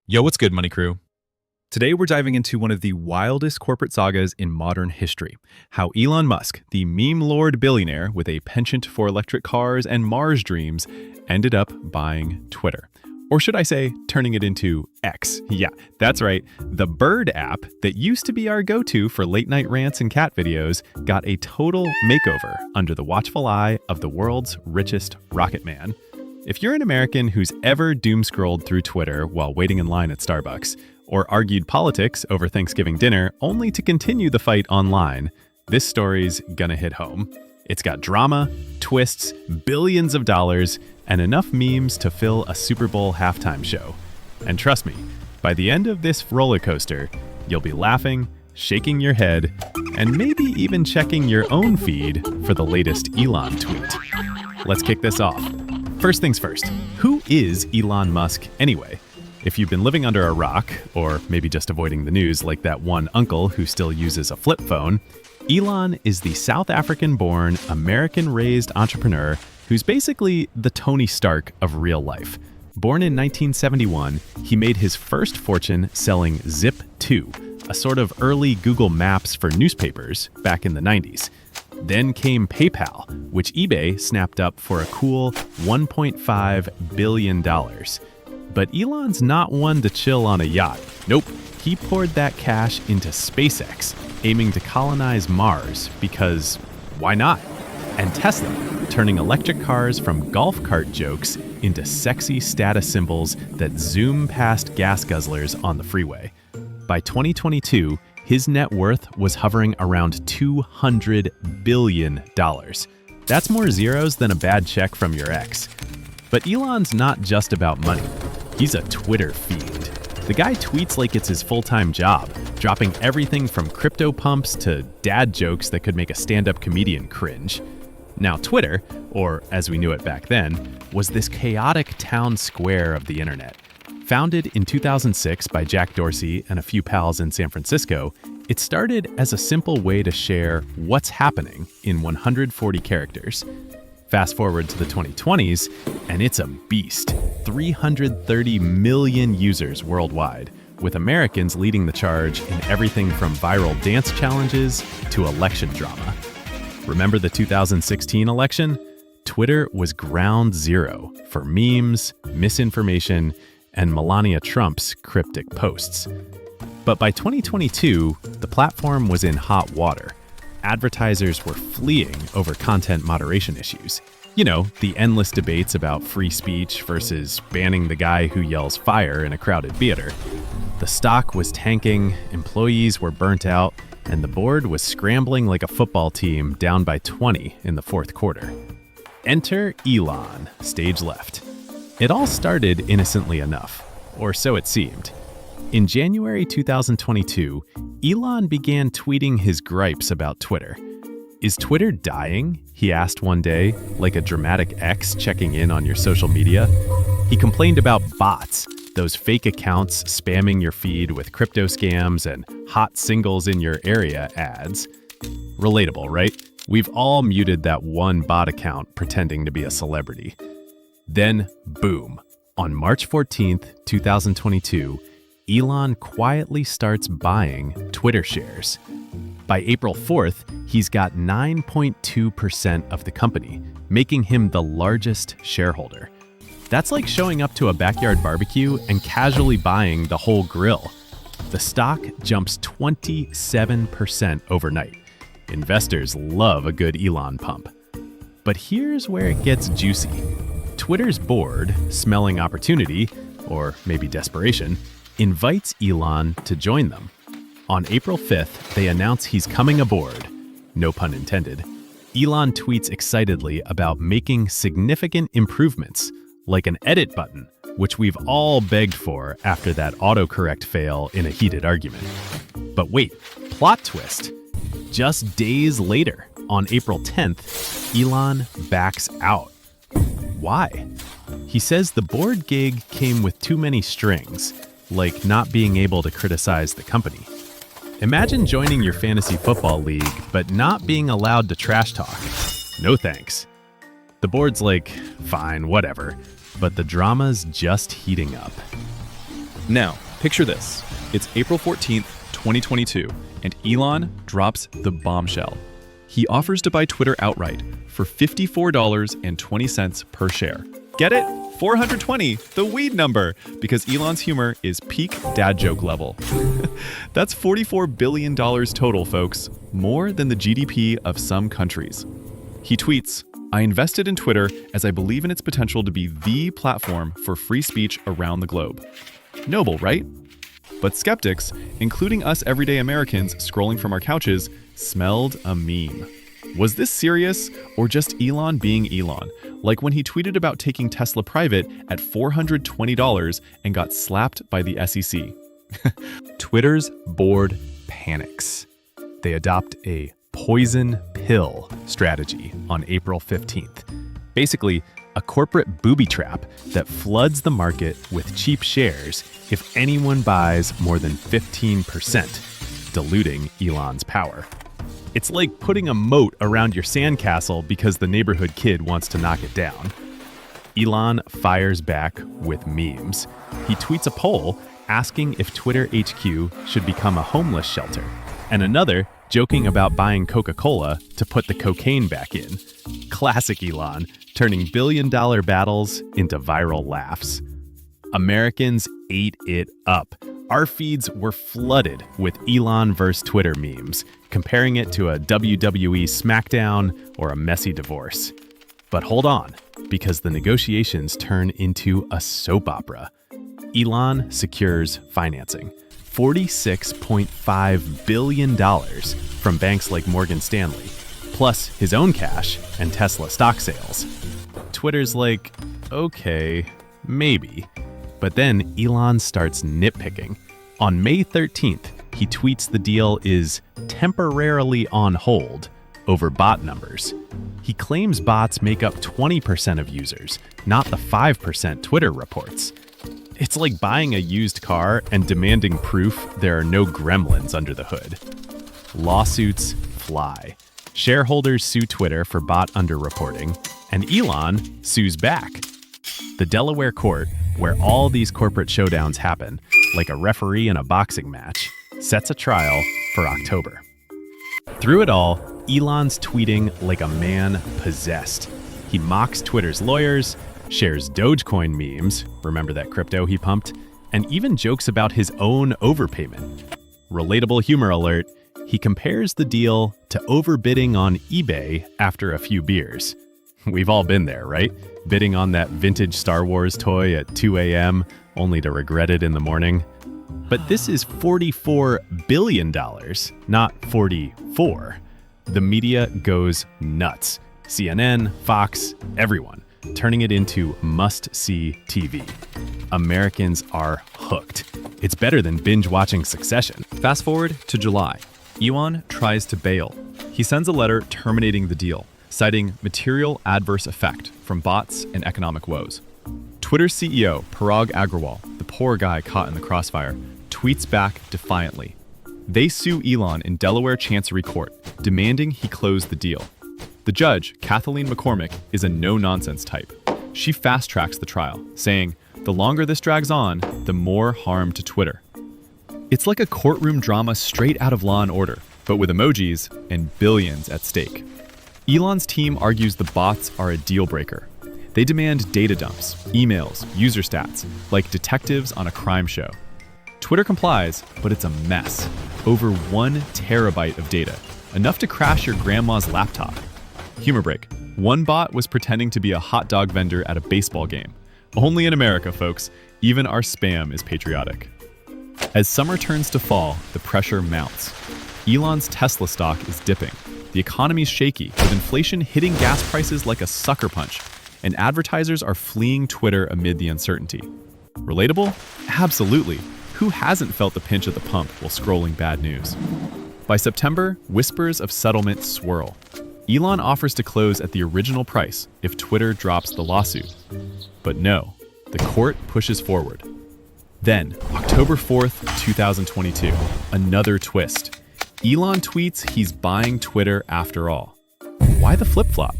Yo, what's good, Money Crew? Today, we're diving into one of the wildest corporate sagas in modern history. How Elon Musk, the meme lord billionaire with a penchant for electric cars and Mars dreams, ended up buying Twitter. Or should I say, turning it into X. Yeah, that's right. The Bird app that used to be our go-to for late-night rants and cat videos got a total makeover under the watchful eye of the world's richest rocket man. If you're an American who's ever doom-scrolled through Twitter while waiting in line at Starbucks, or argued politics over Thanksgiving dinner only to continue the fight online, this story's gonna hit home. It's got drama, twists, billions of dollars, and enough memes to fill a Super Bowl halftime show. And trust me, by the end of this roller coaster, you'll be laughing, shaking your head, and maybe even checking your own feed for the latest Elon tweet. Let's kick this off. First things first, who is Elon Musk anyway? If you've been living under a rock, or maybe just avoiding the news like that one uncle who still uses a flip phone, Elon is the South African-born, American-raised entrepreneur who's basically the Tony Stark of real life. Born in 1971, he made his first fortune selling Zip2, a sort of early Google Maps for newspapers back in the 90s. Then came PayPal, which eBay snapped up for a cool $1.5 billion. But Elon's not one to chill on a yacht. Nope, he poured that cash into SpaceX, aiming to colonize Mars because why not? And Tesla, turning electric cars from golf cart jokes into sexy status symbols that zoom past gas guzzlers on the freeway. By 2022, his net worth was hovering around $200 billion. That's more zeros than a bad check from your ex. But Elon's not just about money. He's a Twitter fiend. The guy tweets like it's his full-time job, dropping everything from crypto pumps to dad jokes that could make a stand-up comedian cringe. Now, Twitter, or as we knew it back then, was this chaotic town square of the internet. Founded in 2006 by Jack Dorsey and a few pals in San Francisco, it started as a simple way to share what's happening in 140 characters. Fast forward to the 2020s, and it's a beast. 330 million users worldwide, with Americans leading the charge in everything from viral dance challenges to election drama. Remember the 2016 election? Twitter was ground zero for memes, misinformation, and Melania Trump's cryptic posts. But by 2022, the platform was in hot water. Advertisers were fleeing over content moderation issues. You know, the endless debates about free speech versus banning the guy who yells fire in a crowded theater. The stock was tanking, employees were burnt out, and the board was scrambling like a football team down by 20 in the fourth quarter. Enter Elon, stage left. It all started innocently enough, or so it seemed. In January 2022, Elon began tweeting his gripes about Twitter. Is Twitter dying? He asked one day, like a dramatic ex checking in on your social media. He complained about bots, those fake accounts spamming your feed with crypto scams and hot singles in your area ads. Relatable, right? We've all muted that one bot account pretending to be a celebrity. Then, boom. On March 14th, 2022, Elon quietly starts buying Twitter shares. By April 4th, he's got 9.2% of the company, making him the largest shareholder. That's like showing up to a backyard barbecue and casually buying the whole grill. The stock jumps 27% overnight. Investors love a good Elon pump. But here's where it gets juicy. Twitter's board, smelling opportunity, or maybe desperation, invites Elon to join them. On April 5th, they announce he's coming aboard. No pun intended. Elon tweets excitedly about making significant improvements, like an edit button, which we've all begged for after that autocorrect fail in a heated argument. But wait, plot twist. Just days later, on April 10th, Elon backs out. Why? He says the board gig came with too many strings, like not being able to criticize the company. Imagine joining your fantasy football league, but not being allowed to trash talk. No thanks. The board's like, fine, whatever, but the drama's just heating up. Now, picture this. It's April 14th, 2022, and Elon drops the bombshell. He offers to buy Twitter outright for $54.20 per share. Get it? 420, the weed number, because Elon's humor is peak dad joke level. That's $44 billion total, folks, more than the GDP of some countries. He tweets, "I invested in Twitter as I believe in its potential to be the platform for free speech around the globe." Noble, right? But skeptics, including us everyday Americans scrolling from our couches, smelled a meme. Was this serious or just Elon being Elon? Like when he tweeted about taking Tesla private at $420 and got slapped by the SEC. Twitter's board panics. They adopt a poison pill strategy on April 15th. Basically, a corporate booby trap that floods the market with cheap shares if anyone buys more than 15%, diluting Elon's power. It's like putting a moat around your sandcastle because the neighborhood kid wants to knock it down. Elon fires back with memes. He tweets a poll asking if Twitter HQ should become a homeless shelter, and another joking about buying Coca-Cola to put the cocaine back in. Classic Elon, turning billion-dollar battles into viral laughs. Americans ate it up. Our feeds were flooded with Elon versus Twitter memes, comparing it to a WWE SmackDown or a messy divorce. But hold on, because the negotiations turn into a soap opera. Elon secures financing, $46.5 billion from banks like Morgan Stanley, plus his own cash and Tesla stock sales. Twitter's like, okay, maybe. But then Elon starts nitpicking. On May 13th, he tweets the deal is temporarily on hold over bot numbers. He claims bots make up 20% of users, not the 5% Twitter reports. It's like buying a used car and demanding proof there are no gremlins under the hood. Lawsuits fly. Shareholders sue Twitter for bot underreporting, and Elon sues back. The Delaware court, where all these corporate showdowns happen, like a referee in a boxing match, sets a trial for October. Through it all, Elon's tweeting like a man possessed. He mocks Twitter's lawyers, shares Dogecoin memes, remember that crypto he pumped, and even jokes about his own overpayment. Relatable humor alert, he compares the deal to overbidding on eBay after a few beers. We've all been there, right? Bidding on that vintage Star Wars toy at 2 a.m., only to regret it in the morning. But this is $44 billion, not 44. The media goes nuts. CNN, Fox, everyone, turning it into must-see TV. Americans are hooked. It's better than binge-watching Succession. Fast forward to July. Elon tries to bail. He sends a letter terminating the deal, citing material adverse effect from bots and economic woes. Twitter's CEO, Parag Agrawal, the poor guy caught in the crossfire, tweets back defiantly. They sue Elon in Delaware Chancery Court, demanding he close the deal. The judge, Kathleen McCormick, is a no-nonsense type. She fast-tracks the trial, saying, the longer this drags on, the more harm to Twitter. It's like a courtroom drama straight out of Law and Order, but with emojis and billions at stake. Elon's team argues the bots are a deal breaker. They demand data dumps, emails, user stats, like detectives on a crime show. Twitter complies, but it's a mess. Over 1 terabyte of data, enough to crash your grandma's laptop. Humor break. One bot was pretending to be a hot dog vendor at a baseball game. Only in America, folks. Even our spam is patriotic. As summer turns to fall, the pressure mounts. Elon's Tesla stock is dipping. The economy's shaky, with inflation hitting gas prices like a sucker punch, and advertisers are fleeing Twitter amid the uncertainty. Relatable? Absolutely. Who hasn't felt the pinch at the pump while scrolling bad news? By September, whispers of settlement swirl. Elon offers to close at the original price if Twitter drops the lawsuit. But no, the court pushes forward. Then, October 4th, 2022, another twist. Elon tweets he's buying Twitter after all. Why the flip-flop?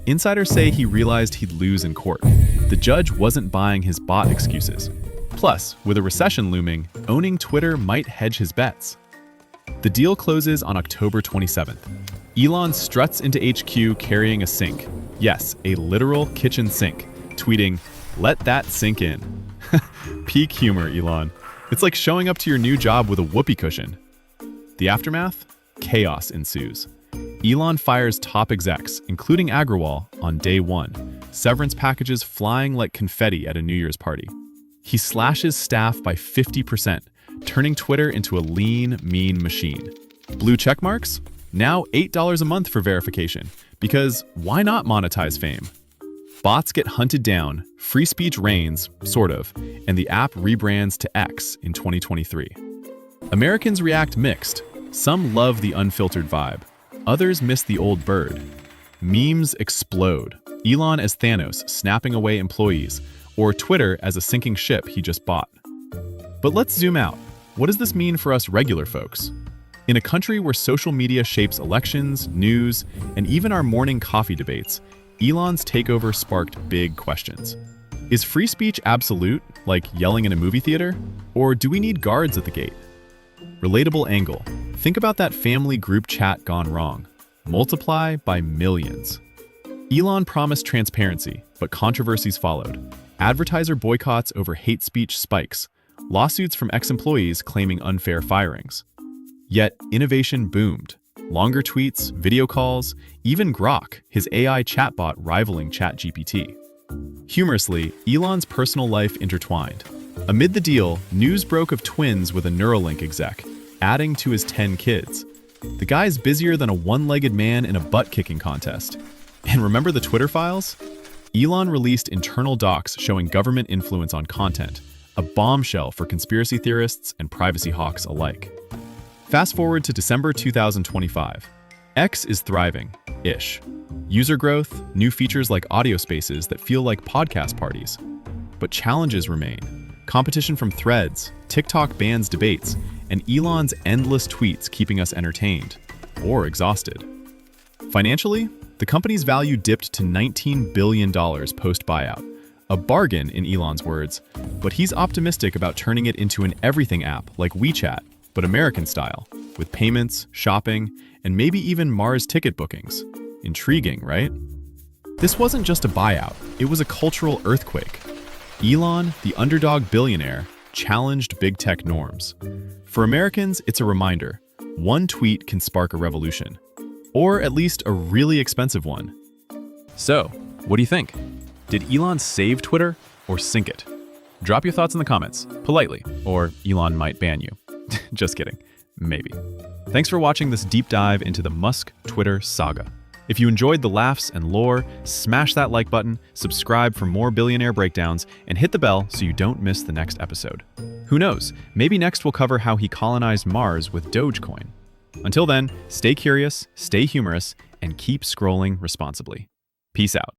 Insiders say he realized he'd lose in court. The judge wasn't buying his bot excuses. Plus, with a recession looming, owning Twitter might hedge his bets. The deal closes on October 27th. Elon struts into HQ carrying a sink. Yes, a literal kitchen sink, tweeting, "Let that sink in." Peak humor, Elon. It's like showing up to your new job with a whoopee cushion. The aftermath? Chaos ensues. Elon fires top execs, including Agrawal, on day one, severance packages flying like confetti at a New Year's party. He slashes staff by 50%, turning Twitter into a lean, mean machine. Blue check marks? Now $8 a month for verification, because why not monetize fame? Bots get hunted down, free speech reigns, sort of, and the app rebrands to X in 2023. Americans react mixed. Some love the unfiltered vibe. Others miss the old bird. Memes explode. Elon as Thanos snapping away employees, or Twitter as a sinking ship he just bought. But let's zoom out. What does this mean for us regular folks? In a country where social media shapes elections, news, and even our morning coffee debates, Elon's takeover sparked big questions. Is free speech absolute, like yelling in a movie theater? Or do we need guards at the gate? Relatable angle. Think about that family group chat gone wrong. Multiply by millions. Elon promised transparency, but controversies followed. Advertiser boycotts over hate speech spikes. Lawsuits from ex-employees claiming unfair firings. Yet, innovation boomed. Longer tweets, video calls, even Grok, his AI chatbot rivaling ChatGPT. Humorously, Elon's personal life intertwined. Amid the deal, news broke of twins with a Neuralink exec, adding to his 10 kids. The guy's busier than a one-legged man in a butt-kicking contest. And remember the Twitter files? Elon released internal docs showing government influence on content, a bombshell for conspiracy theorists and privacy hawks alike. Fast forward to December 2025. X is thriving-ish. User growth, new features like audio spaces that feel like podcast parties. But challenges remain. Competition from threads, TikTok bans debates, and Elon's endless tweets keeping us entertained or exhausted. Financially, the company's value dipped to $19 billion post-buyout. A bargain, in Elon's words, but he's optimistic about turning it into an everything app like WeChat, but American style, with payments, shopping, and maybe even Mars ticket bookings. Intriguing, right? This wasn't just a buyout, it was a cultural earthquake. Elon, the underdog billionaire, challenged big tech norms. For Americans, it's a reminder. One tweet can spark a revolution. Or at least a really expensive one. So, what do you think? Did Elon save Twitter or sink it? Drop your thoughts in the comments, politely, or Elon might ban you. Just kidding. Maybe. Thanks for watching this deep dive into the Musk Twitter saga. If you enjoyed the laughs and lore, smash that like button, subscribe for more billionaire breakdowns, and hit the bell so you don't miss the next episode. Who knows, maybe next we'll cover how he colonized Mars with Dogecoin. Until then, stay curious, stay humorous, and keep scrolling responsibly. Peace out.